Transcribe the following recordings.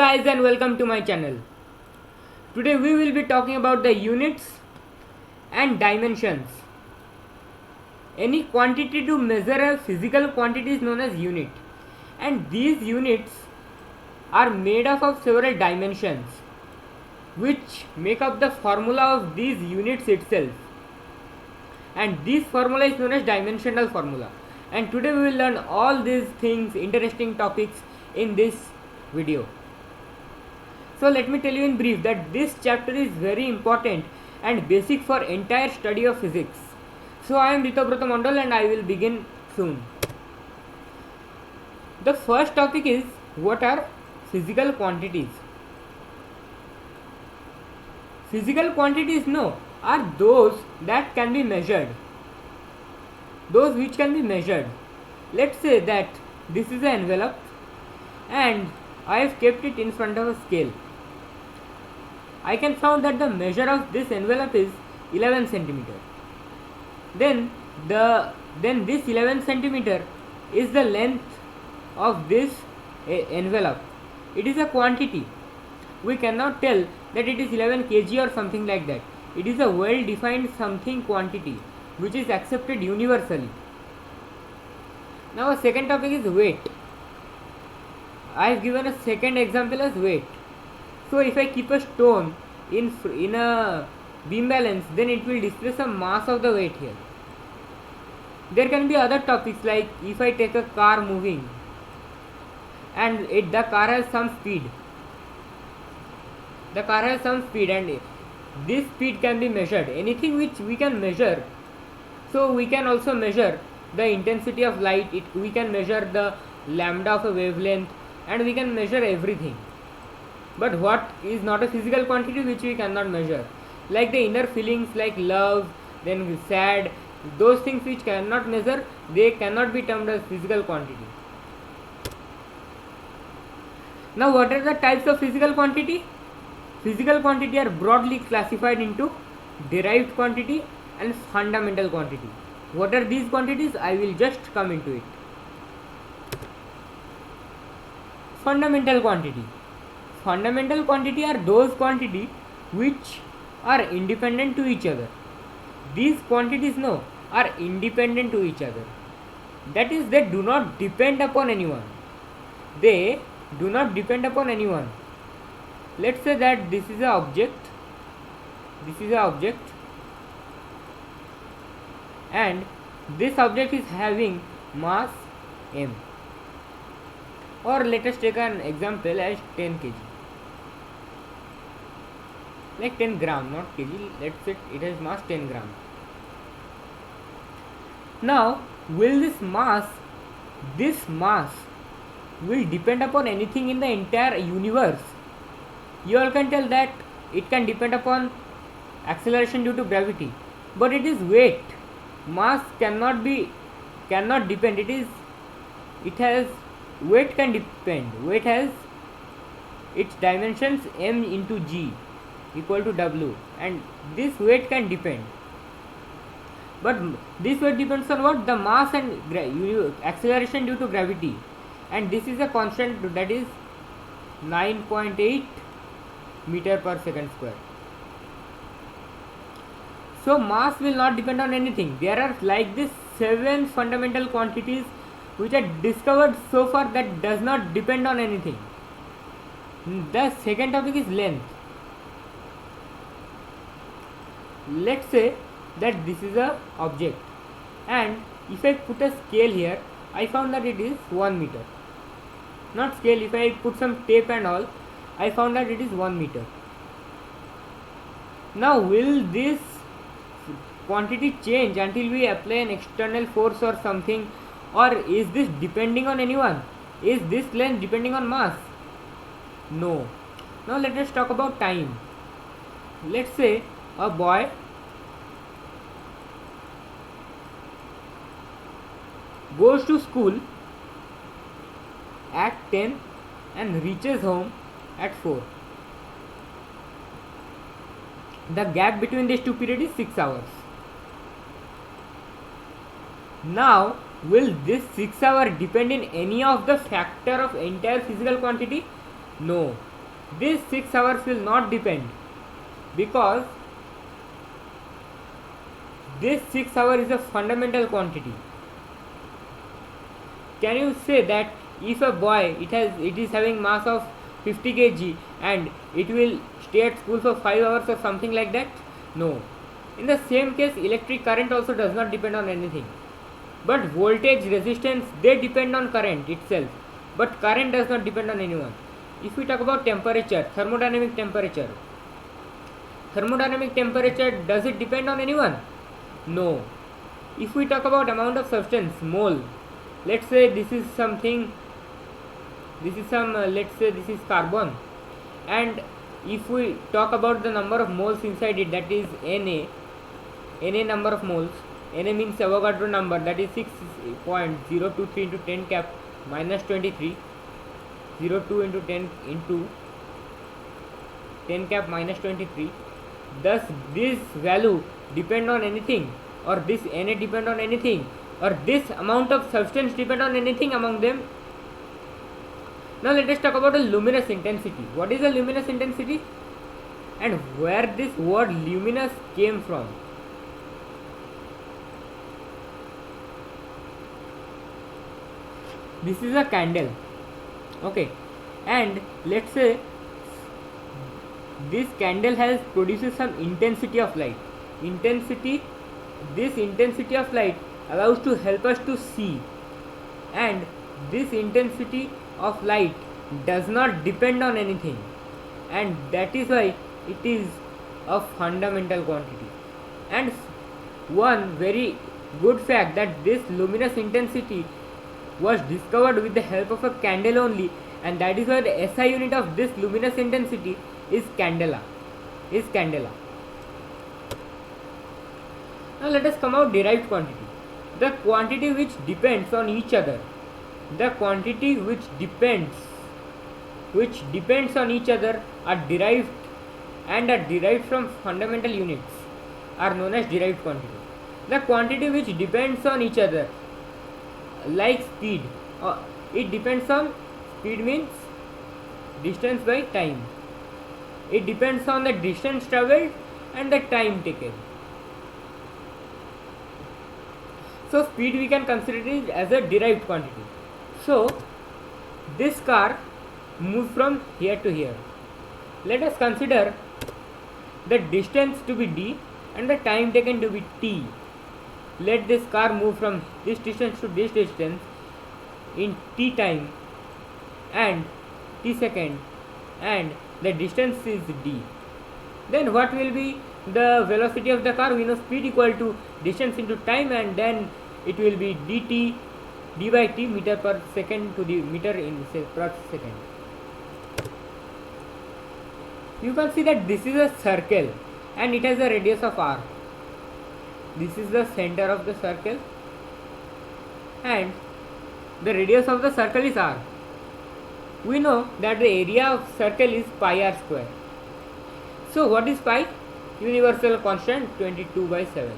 guys and welcome to my channel. Today we will be talking about the units and dimensions. Any quantity to measure a physical quantity is known as unit, and these units are made up of several dimensions which make up the formula of these units itself, and this formula is known as dimensional formula. And today we will learn all these things, interesting topics in this video. So let me tell you in brief that this chapter is very important and basic for entire study of physics. So I am Ritobrata Mondal and I will begin soon. The first topic is, what are physical quantities? Physical quantities are those that can be measured. Those which can be measured. Let's say that this is an envelope and I have kept it in front of a scale. I can find that the measure of this envelope is 11 centimeter. Then this 11 centimeter is the length of this envelope. It is a quantity. We cannot tell that it is 11 kg or something like that. It is a well defined something quantity which is accepted universally. Now a second topic is weight. I have given a second example as weight. So if I keep a stone in a beam balance, then it will display some mass of the weight here. There can be other topics like if I take a car moving and the car has some speed. The car has some speed and this speed can be measured. Anything which we can measure. So we can also measure the intensity of light. We can measure the lambda of a wavelength and we can measure everything. But what is not a physical quantity which we cannot measure? Like the inner feelings like love, then sad, those things which cannot measure, they cannot be termed as physical quantity. Now what are the types of physical quantity? Physical quantity are broadly classified into derived quantity and fundamental quantity. What are these quantities? I will just come into it. Fundamental quantity. Fundamental quantity are those quantities which are independent to each other. These quantities are independent to each other. That is, they do not depend upon anyone. They do not depend upon anyone. Let's say that this is an object. This is an object. And this object is having mass m. Or let us take an example as 10 kg. Like 10 gram, not kg. Let's say it has mass 10 gram. Now, will this mass will depend upon anything in the entire universe? You all can tell that it can depend upon acceleration due to gravity, but it is weight. Mass cannot depend. It has weight can depend. Weight has its dimensions m into g equal to w, and this weight can depend. But this weight depends on what? The mass and acceleration due to gravity, and this is a constant that is 9.8 meter per second square. So mass will not depend on anything. There are like this 7 fundamental quantities which are discovered so far that does not depend on anything. The second topic is length. Let's say that this is a object, and if I put a scale here, I found that it is 1 meter. Not scale, if I put some tape and all, I found that it is 1 meter. Now will this quantity change until we apply an external force or something, or is this depending on anyone? Is this length depending on mass? No. Now let us talk about time. Let's say a boy goes to school at 10 and reaches home at 4. The gap between these two periods is 6 hours. Now, will this 6 hour depend in any of the factor of entire physical quantity? No. These 6 hours will not depend, because this 6 hours is a fundamental quantity. Can you say that if a boy it is having mass of 50 kg and it will stay at school for 5 hours or something like that? No. In the same case, electric current also does not depend on anything. But voltage, resistance, they depend on current itself. But current does not depend on anyone. If we talk about temperature, thermodynamic temperature. Thermodynamic temperature, does it depend on anyone? No. If we talk about amount of substance, mole, let's say this is something, this is some, let's say this is carbon, and if we talk about the number of moles inside it, that is Na number of moles, Na means Avogadro number, that is 6.023 into 10 cap minus 23, 02 into 10 into 10 cap minus 23. Does this value depend on anything, or this Na depend on anything, or this amount of substance depend on anything among them? Now let us talk about the luminous intensity. What is the luminous intensity, and where this word luminous came from? This is a candle, okay, and let's say this candle has produces some intensity of light. This intensity of light allows to help us to see, and this intensity of light does not depend on anything, and that is why it is a fundamental quantity. And one very good fact, that this luminous intensity was discovered with the help of a candle only, and that is why the SI unit of this luminous intensity is candela. Now let us come out derived quantity. The quantity which depends on each other. The quantity which depends on each other are derived from fundamental units are known as derived quantity. The quantity which depends on each other, like speed, it depends on, speed means distance by time. It depends on the distance traveled and the time taken. So speed we can consider it as a derived quantity. So this car moves from here to here. Let us consider the distance to be d and the time taken to be t. Let this car move from this distance to this distance in t time and t second, and the distance is d. Then what will be the velocity of the car? We know speed equal to distance into time, and then it will be dt d by t meter per second to the meter in per second. You can see that this is a circle and it has a radius of r. This is the center of the circle and the radius of the circle is r. We know that the area of circle is pi r square. So what is pi? Universal constant 22 by 7.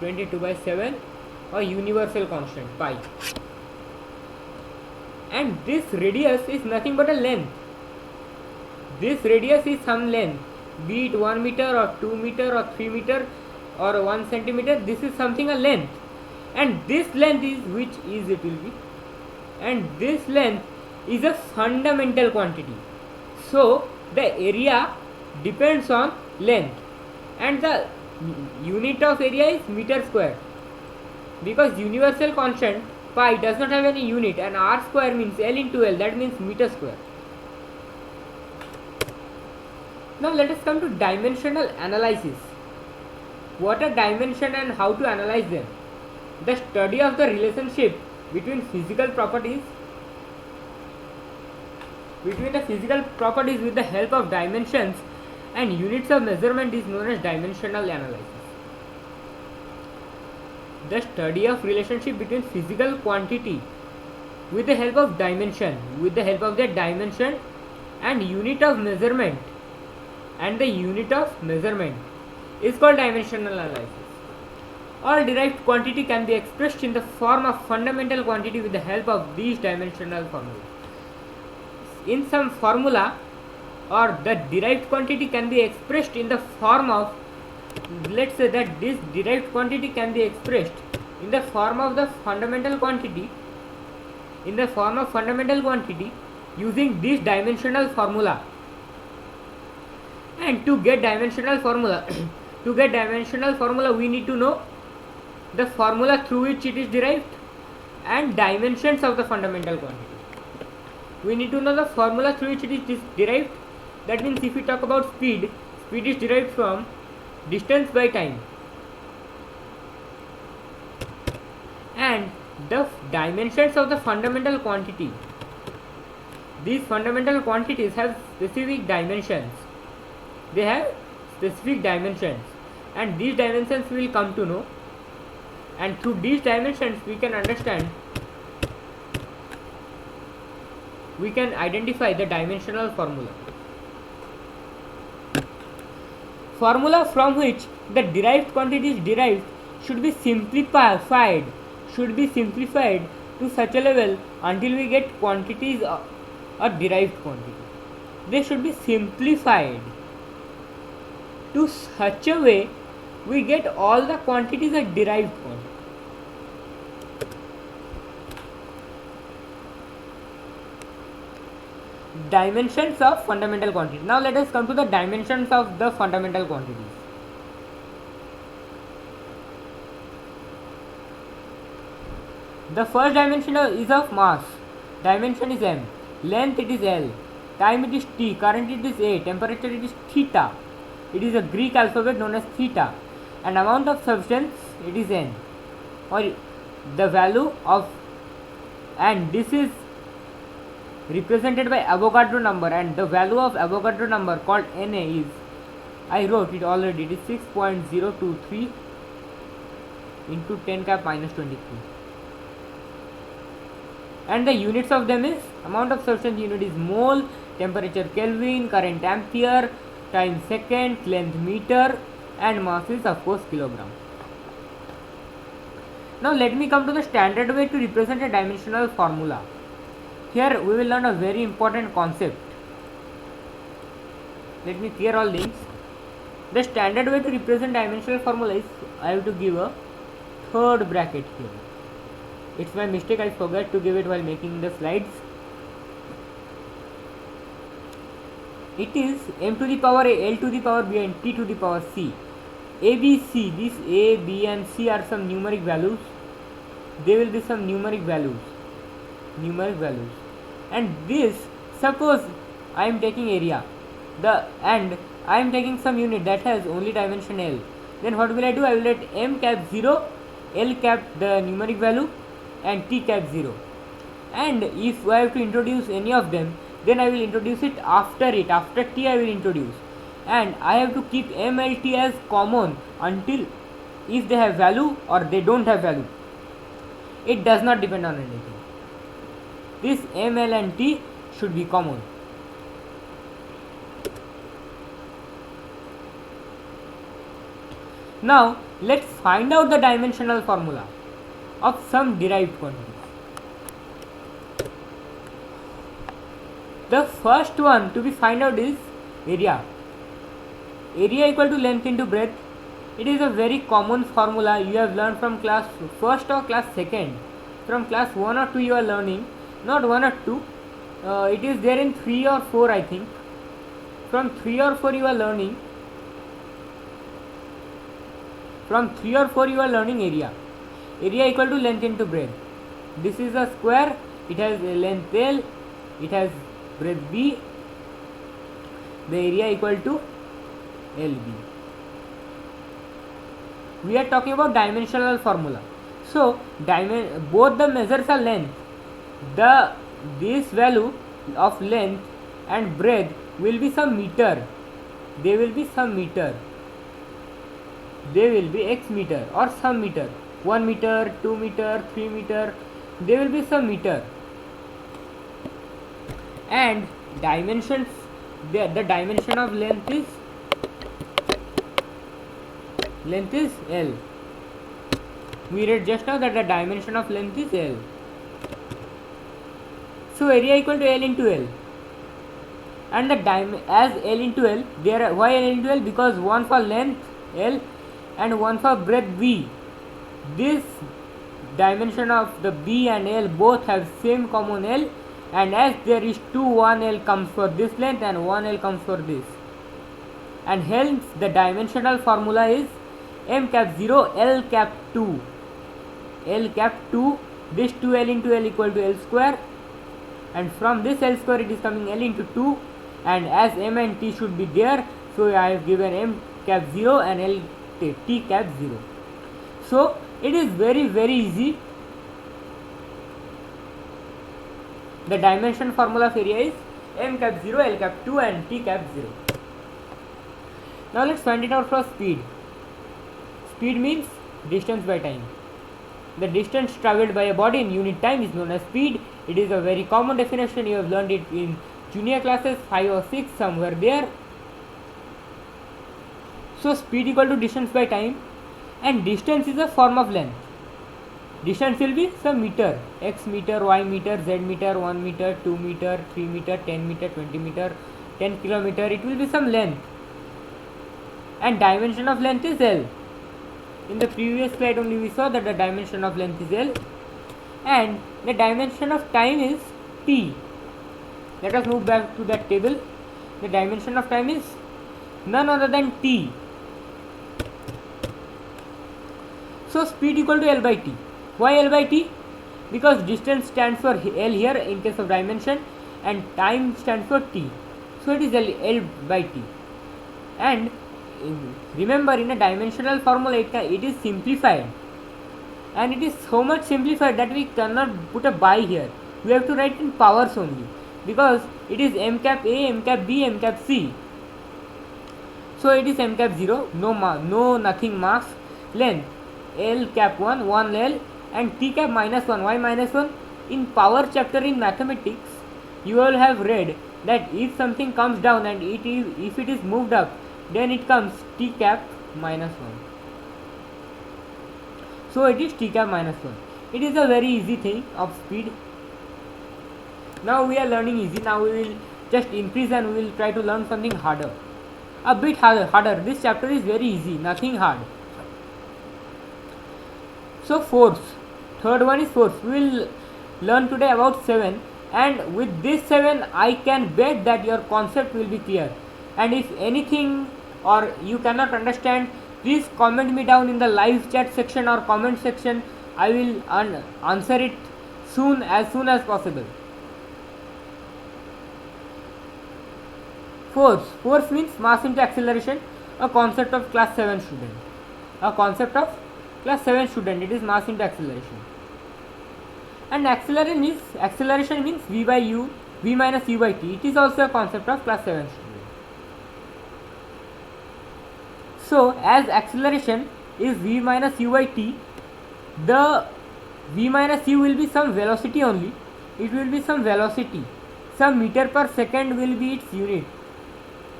22 by 7 or universal constant pi. And this radius is nothing but a length. This radius is some length, be it 1 meter or 2 meter or 3 meter or 1 centimeter. This is something a length, and this length is which is it will be, and this length is a fundamental quantity. So the area depends on length, and the unit of area is meter square, because universal constant pi does not have any unit, and r square means L into L, that means meter square. Now let us come to dimensional analysis. What are dimension and how to analyze them? The study of the relationship between physical properties with the help of dimensions and units of measurement is known as dimensional analysis. The study of relationship between physical quantity with the help of dimension, and unit of measurement, is called dimensional analysis. All derived quantity can be expressed in the form of fundamental quantity with the help of these dimensional formulas. in some formula, or the derived quantity can be expressed in the form of, let's say that this derived quantity can be expressed in the form of the fundamental quantity, using this dimensional formula. And to get dimensional formula we need to know the formula through which it is derived and dimensions of the fundamental quantity. We need to know the formula through which it is derived. That means if we talk about speed is derived from distance by time, and the dimensions of the fundamental quantity. These fundamental quantities have specific dimensions. They have specific dimensions, and these dimensions we will come to know, and through these dimensions we can understand, we can identify the dimensional formula. Formula from which the derived quantity is derived should be simplified to such a level until we get quantities or derived quantity. They should be simplified to such a way we get all the quantities as derived quantity. Dimensions of fundamental quantity. Now let us come to the dimensions of the fundamental quantities. The first dimension is of mass. Dimension is m. Length it is L. Time it is t. Current it is A. Temperature it is theta. It is a Greek alphabet known as theta. And amount of substance it is n. Or the value of, and this is represented by Avogadro number, and the value of Avogadro number called Na is, I wrote it already, it is 6.023 into 10 cap minus 23. And the units of them is, amount of substance unit is mole, temperature Kelvin, current ampere, time second, length meter, and mass is of course kilogram. Now let me come to the standard way to represent a dimensional formula. Here we will learn a very important concept. Let me clear all links. The standard way to represent dimensional formula is, I have to give a third bracket here. It's my mistake, I forgot to give it while making the slides. It is m to the power a, L to the power b, and t to the power c. A, B, C, these A, B and C are some numeric values. They will be some numeric values. And this, suppose I am taking area, and I am taking some unit that has only dimension L. Then what will I do? I will let m cap 0, L cap the numeric value, and t cap 0. And if I have to introduce any of them, then I will introduce it after t I will introduce. And I have to keep m, L, t as common until if they have value or they don't have value. It does not depend on anything. This m, L and t should be common. Now let's find out the dimensional formula of some derived quantities. The first one to be find out is area. Area equal to length into breadth. It is a very common formula you have learned from class 1st or class 2nd. From class 1 or 2 you are learning, not 1 or 2. It is there in 3 or 4 I think. From 3 or 4 you are learning. From 3 or 4 you are learning area. Area equal to length into breadth. This is a square. It has a length L. It has breadth B. The area equal to LB. We are talking about dimensional formula. So both the measures are length. This value of length and breadth will be some meter. They will be some meter. They will be x meter or some meter. 1 meter, 2 meter, 3 meter. They will be some meter. And dimensions, the dimension of length is L. We read just now that the dimension of length is L. So area equal to L into L. and the as L into L, there are, why L into L? Because one for length L and one for breadth V. This dimension of the B and L both have same common L, and as there is 2, 1 L comes for this length and 1 L comes for this, and hence the dimensional formula is m cap 0 L cap 2. L cap 2, this 2L into L equal to L square, and from this L square it is coming L into 2, and as m and t should be there, so I have given m cap 0 and L t cap 0. So it is very easy. The dimension formula of area is m cap 0, L cap 2 and t cap 0. Now let's find it out for speed. Speed means distance by time. The distance travelled by a body in unit time is known as speed. It is a very common definition. You have learned it in junior classes 5 or 6, somewhere there. So speed equal to distance by time, and distance is a form of length. Distance will be some meter, x meter, y meter, z meter, 1 meter, 2 meter, 3 meter, 10 meter, 20 meter, 10 kilometer. It will be some length, and dimension of length is L. In the previous slide only we saw that the dimension of length is L, and the dimension of time is T. Let us move back to that table. The dimension of time is none other than T. So speed equal to L by T. Why L by T? Because distance stands for L here in case of dimension, and time stands for T. So it is L by T. And remember, in a dimensional formula it is simplified, and it is so much simplified that we cannot put a by here. We have to write in powers only, because it is m cap A, m cap B, m cap C. So it is m cap 0, nothing mass, length L cap 1, 1 L, and T cap minus 1. Why minus 1? In power chapter in mathematics, you all have read that if something comes down and if it is moved up, then it comes T cap minus 1. So it is T cap minus 1. It is a very easy thing of speed. Now we are learning easy. Now we will just increase and we will try to learn something harder. A bit harder. This chapter is very easy, nothing hard. So force. Third one is force. We will learn today about 7, and with this 7 I can bet that your concept will be clear. And if anything or you cannot understand, please comment me down in the live chat section or comment section. I will answer it as soon as possible. Force means mass into acceleration, a concept of class 7 student. It is mass into acceleration. And acceleration means v by u, v minus u by t. It is also a concept of class 7 student. So as acceleration is v minus u by t, the v minus u will be some velocity only. It will be some velocity. Some meter per second will be its unit.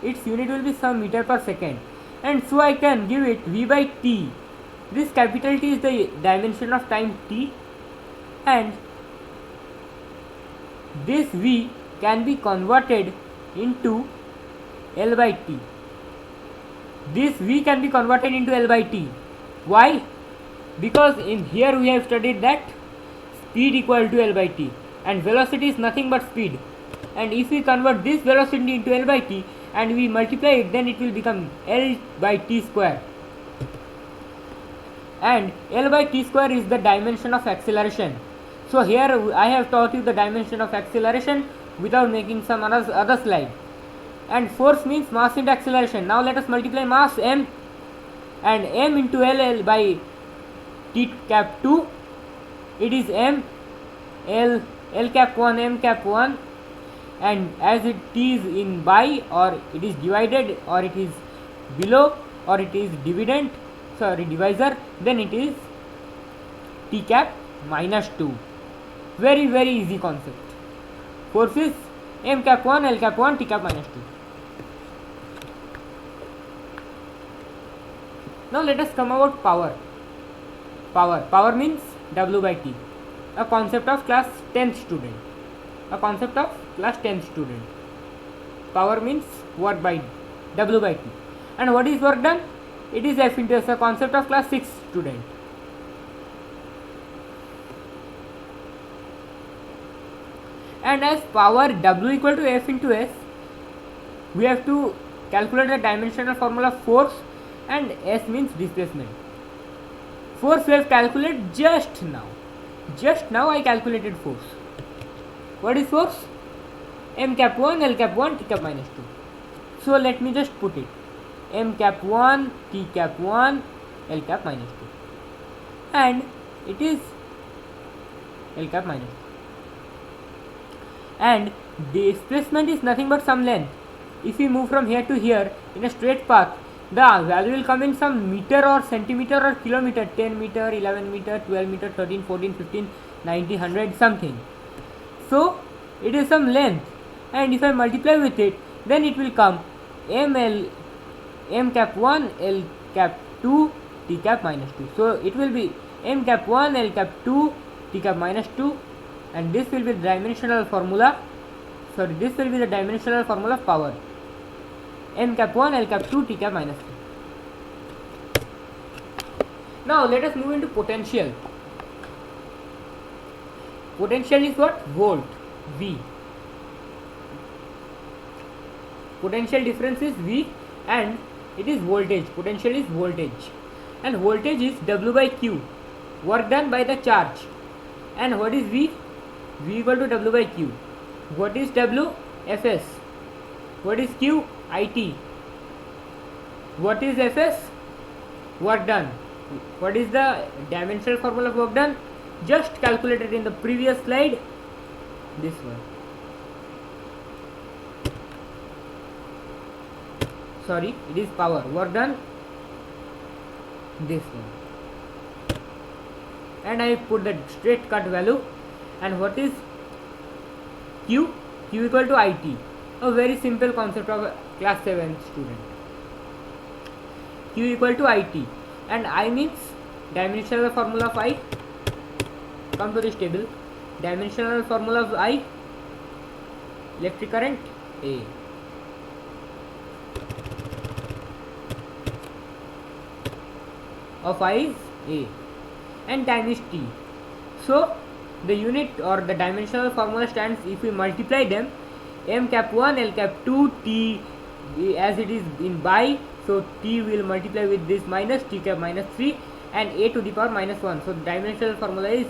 Its unit will be some meter per second. And so I can give it v by t. This capital T is the dimension of time t, and this v can be converted into L by t. This v can be converted into L by t. Why? Because in here we have studied that speed equal to L by t, and velocity is nothing but speed. And if we convert this velocity into L by t and we multiply it, then it will become L by t square. And L by t square is the dimension of acceleration. So here I have taught you the dimension of acceleration without making some other slide. And force means mass into acceleration. Now let us multiply mass m, and m into L by t cap 2. It is m, L cap 1, m cap 1, and as it is in by, or it is divided, or it is below, or it is divisor, then it is t cap minus 2. Very easy concept. Force is m cap 1, L cap 1, t cap minus 2. Now let us come about power. Power means W by T. A concept of class 10th student. Power means work by W by T. And what is work done? It is F into S, a concept of class 6 student. And as power W equal to F into S, we have to calculate the dimensional formula force, and S means displacement. Force we have calculated just now. Just now I calculated force. What is force? M cap 1, L cap 1, T cap minus 2. So let me just put it. M cap 1, T cap 1, L cap minus 2. And it is L cap minus 2. And displacement is nothing but some length. If we move from here to here in a straight path, the value will come in some meter or centimeter or kilometer, 10 meter, 11 meter, 12 meter, 13, 14, 15, 90, 100 something. So it is some length, and if I multiply with it, then it will come M cap 1, L cap 2, T cap minus 2. So it will be M cap 1, L cap 2, T cap minus 2, and this will be the dimensional formula. Sorry, this will be the dimensional formula of power. M cap 1, L cap 2, T cap minus 2. Now let us move into potential. Potential is what? Volt, V. Potential difference is V, and it is voltage. Potential is voltage, and voltage is W by Q, work done by the charge. And what is V? V equal to W by Q. What is W? Fs. What is Q? IT. What is Fs? Work done. What is the dimensional formula of work done? Just calculated in the previous slide. This one. Sorry, it is power. Work done. This one. And I put the straight cut value. And what is Q? Q equal to IT. A very simple concept of a class 7 student. Q equal to IT. And I means dimensional formula of I. Come to this table. Dimensional formula of I. Electric current A. Of I is A. And time is T. So the unit or the dimensional formula stands if we multiply them. M cap 1, L cap 2, T as it is in by, so T will multiply with this minus, T cap minus 3, and A to the power minus 1. So the dimensional formula is,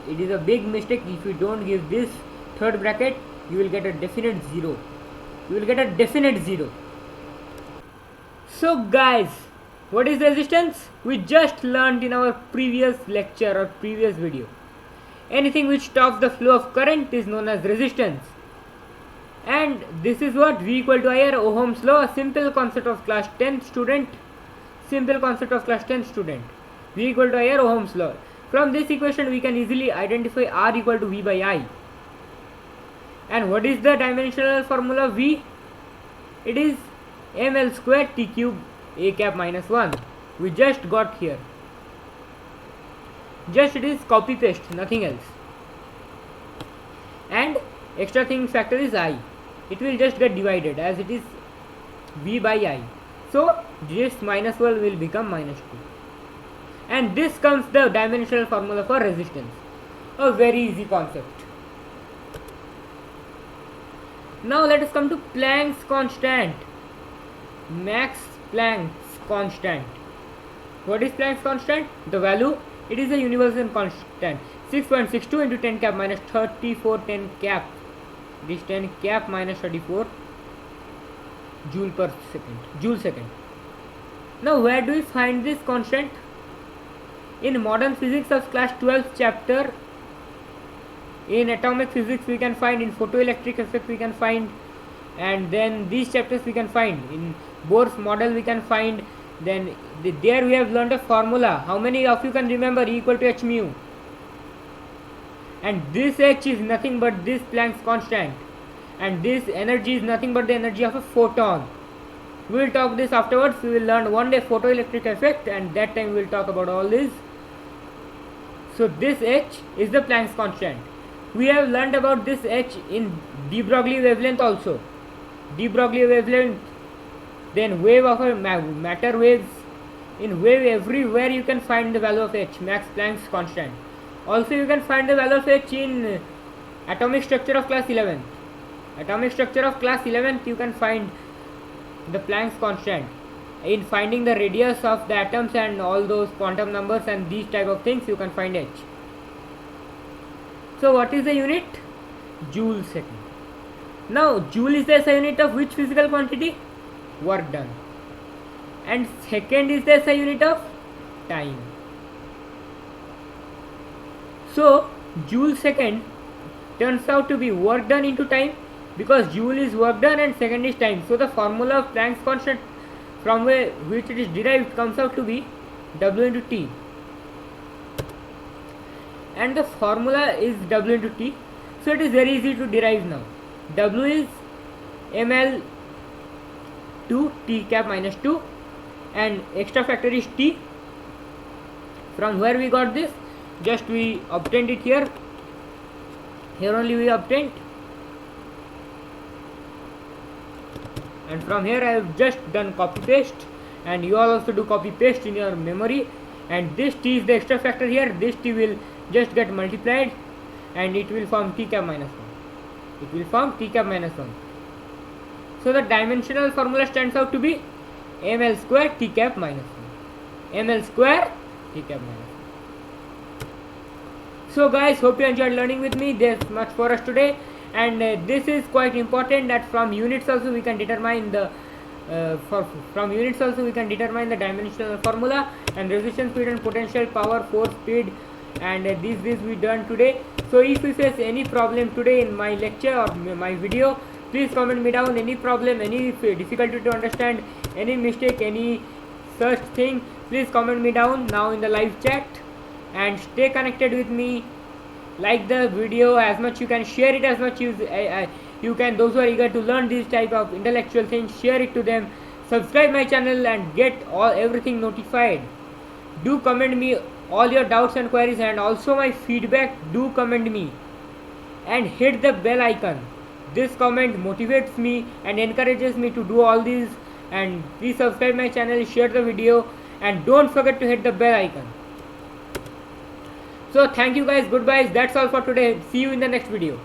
it is a big mistake if you don't give this third bracket, you will get a definite 0. You will get a definite 0. So guys, what is resistance? We just learned in our previous lecture or previous video. Anything which stops the flow of current is known as resistance. And this is what V equal to IR, Ohm's law, a simple concept of class 10 student. Simple concept of class 10 student. V equal to IR, Ohm's law. From this equation we can easily identify R equal to V by I. And what is the dimensional formula V? It is ml square T cube A cap minus 1. We just got here. Just it is copy paste, nothing else. And extra thing factor is I. It will just get divided as it is V by I. So this minus 1 will become minus 2. And this comes the dimensional formula for resistance. A very easy concept. Now let us come to Planck's constant. Max Planck's constant. What is Planck's constant? The value, it is a universal constant. 6.62 into 10 cap minus 34 10 cap. This 10 cap minus 34 joule per second. Joule second. Now where do we find this constant? In modern physics of class 12 chapter. In atomic physics we can find, in photoelectric effect we can find, and then these chapters we can find. In Bohr's model we can find. Then there we have learned a formula. How many of you can remember? E equal to h mu. And this h is nothing but this Planck's constant. And this energy is nothing but the energy of a photon. We will talk this afterwards. We will learn one day photoelectric effect, and that time we will talk about all this. So this h is the Planck's constant. We have learned about this h in de Broglie wavelength also. de Broglie wavelength, then wave of a matter waves. In wave, everywhere you can find the value of h, Max Planck's constant. Also you can find the value of h in atomic structure of class 11th. Atomic structure of class 11th you can find the Planck's constant. In finding the radius of the atoms and all those quantum numbers and these type of things, you can find h. So what is the unit? Joule second. Now joule is the SI unit of which physical quantity? Work done. And second is the SI unit of time. So joule second turns out to be work done into time, because joule is work done and second is time. So the formula of Planck's constant from which it is derived comes out to be W into T. And the formula is W into T. So it is very easy to derive now. W is ml 2 T cap minus 2 and extra factor is T. From where we got this? Just we obtained it here. Here only we obtained. And from here I have just done copy paste, and you all also do copy paste in your memory. And this T is the extra factor here. This T will just get multiplied and it will form T cap minus 1. It will form T cap minus 1. So the dimensional formula stands out to be ml square T cap minus 1. ml square T cap minus 1. So guys, hope you enjoyed learning with me. There's much for us today, and this is quite important that from units also we can determine the dimensional formula and resistance, speed and potential, power, force, speed, and this we done today. So if you face any problem today in my lecture or my video, please comment me down any problem, any difficulty to understand, any mistake, any such thing. Please comment me down now in the live chat, and stay connected with me. Like the video as much you can, share it as much as you can. Those who are eager to learn these type of intellectual things, share it to them. Subscribe my channel and get everything notified. Do comment me all your doubts and queries, and also my feedback. Do comment me and hit the bell icon. This comment motivates me and encourages me to do all these. And please subscribe my channel, share the video, and don't forget to hit the bell icon. So thank you guys, goodbye. That's all for today. See you in the next video.